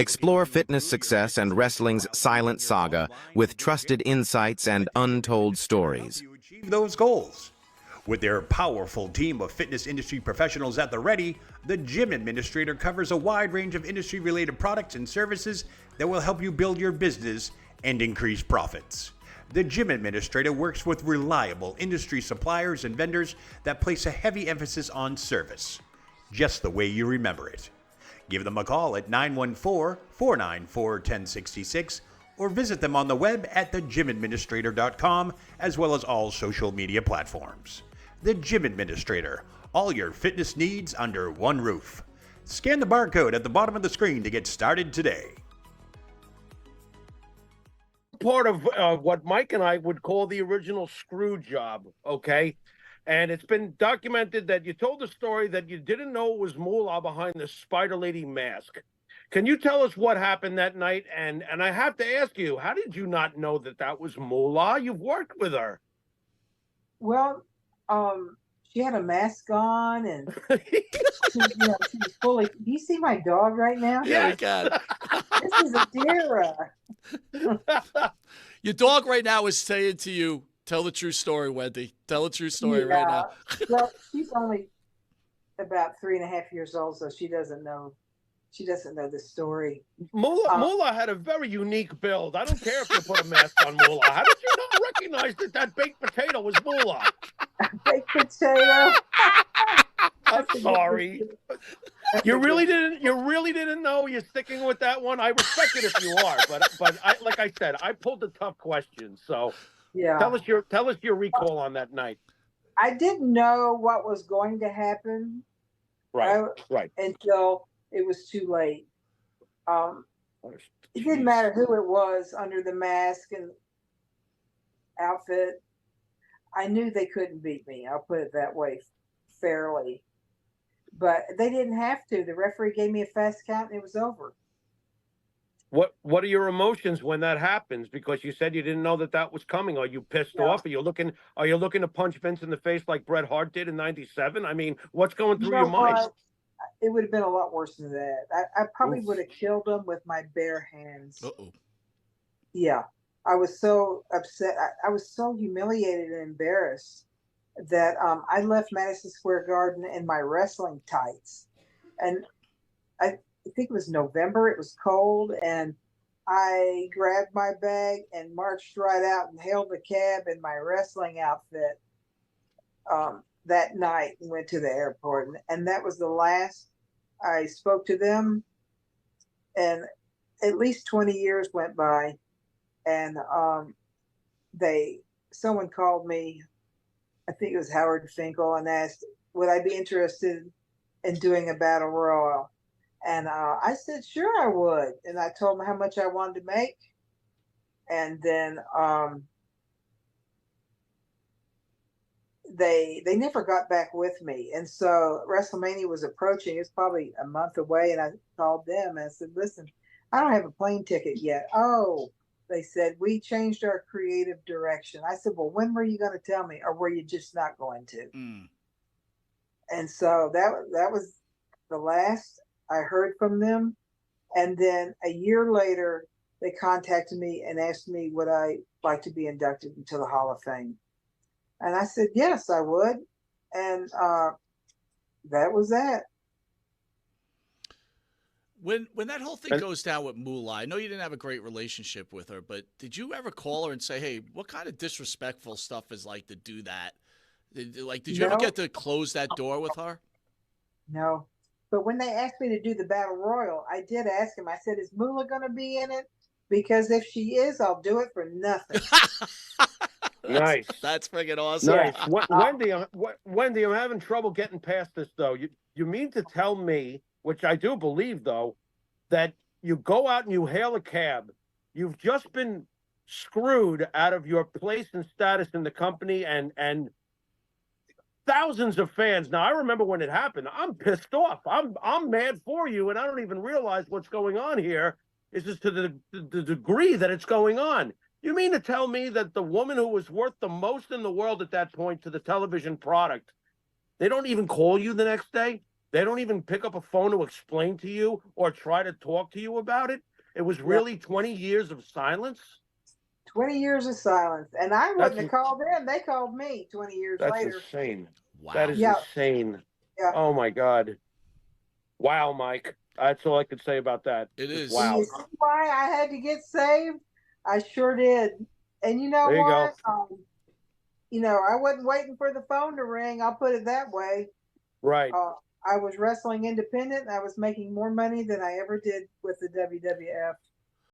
Explore fitness success and wrestling's silent saga with trusted insights and untold stories. You achieve those goals. With their powerful team of fitness industry professionals at the ready, the Gym Administrator covers a wide range of industry-related products and services that will help you build your business and increase profits. The Gym Administrator works with reliable industry suppliers and vendors that place a heavy emphasis on service, just the way you remember it. Give them a call at 914-494-1066 or visit them on the web at thegymadministrator.com, as well as all social media platforms. The Gym Administrator, all your fitness needs under one roof. Scan the barcode at the bottom of the screen to get started today. Part of what Mike and I would call the original screw job, okay? And it's been documented that you told the story that you didn't know it was Moolah behind the Spider Lady mask. Can you tell us what happened that night? And I have to ask you, how did you not know that that was Moolah? You've worked with her. Well, she had a mask on, and she was fully. Do you see my dog right now? Yeah, we can. This is a deer. Your dog right now is saying to you, tell the true story, Wendi. Tell the true story right now. Well, she's only about 3.5 years old, so she doesn't know. She doesn't know the story. Moolah had a very unique build. I don't care if you put a mask on Moolah. How did you not recognize that baked potato was Moolah? Baked potato. I'm sorry. You really didn't know. You're sticking with that one. I respect it if you are, but like I said, I pulled the tough questions. So yeah, tell us your recall on that night. I didn't know what was going to happen. Right. Until it was too late. It didn't matter who it was under the mask and outfit. I knew they couldn't beat me. I'll put it that way, fairly. But they didn't have to. The referee gave me a fast count and it was over. What are your emotions when that happens? Because you said you didn't know that was coming. Are you pissed off? Are you looking to punch Vince in the face like Bret Hart did in '97? I mean, what's going through your mind? It would have been a lot worse than that. I probably would have killed him with my bare hands. Uh-oh. Yeah. I was so upset. I was so humiliated and embarrassed that I left Madison Square Garden in my wrestling tights. And I think it was November. It was cold. And I grabbed my bag and marched right out and hailed a cab in my wrestling outfit. That night and went to the airport, and that was the last I spoke to them. And at least 20 years went by, and someone called me, I think it was Howard Finkel, and asked would I be interested in doing a battle royal, and I said sure I would, and I told them how much I wanted to make, and then they never got back with me. And so WrestleMania was approaching. It's probably a month away. And I called them and I said, listen, I don't have a plane ticket yet. Oh, they said, we changed our creative direction. I said, well, when were you going to tell me, or were you just not going to? And so that was the last I heard from them. And then a year later, they contacted me and asked me would I like to be inducted into the Hall of Fame. And I said, yes, I would. And that was that. When that whole thing goes down with Moolah, I know you didn't have a great relationship with her, but did you ever call her and say, hey, what kind of disrespectful stuff is like to do that? Did you ever get to close that door with her? No. But when they asked me to do the Battle Royal, I did ask him. I said, is Moolah going to be in it? Because if she is, I'll do it for nothing. Nice. That's freaking awesome. Nice. Wendi, I'm having trouble getting past this, though. You mean to tell me, which I do believe, though, that you go out and you hail a cab. You've just been screwed out of your place and status in the company, and thousands of fans. Now, I remember when it happened. I'm pissed off. I'm mad for you, and I don't even realize what's going on here. It's just to the degree that it's going on. You mean to tell me that the woman who was worth the most in the world at that point to the television product, they don't even call you the next day? They don't even pick up a phone to explain to you or try to talk to you about it. It was really 20 years of silence. 20 years of silence. And I wouldn't That's have called them. They called me 20 years That's later. insane. Wow. That is Yeah. insane. Yeah. Oh my God. Wow, Mike. That's all I could say about that. It Just is. Wow. You see why I had to get saved? I sure did. And you know There you what? go. I wasn't waiting for the phone to ring. I'll put it that way. Right. I was wrestling independent. I was making more money than I ever did with the WWF.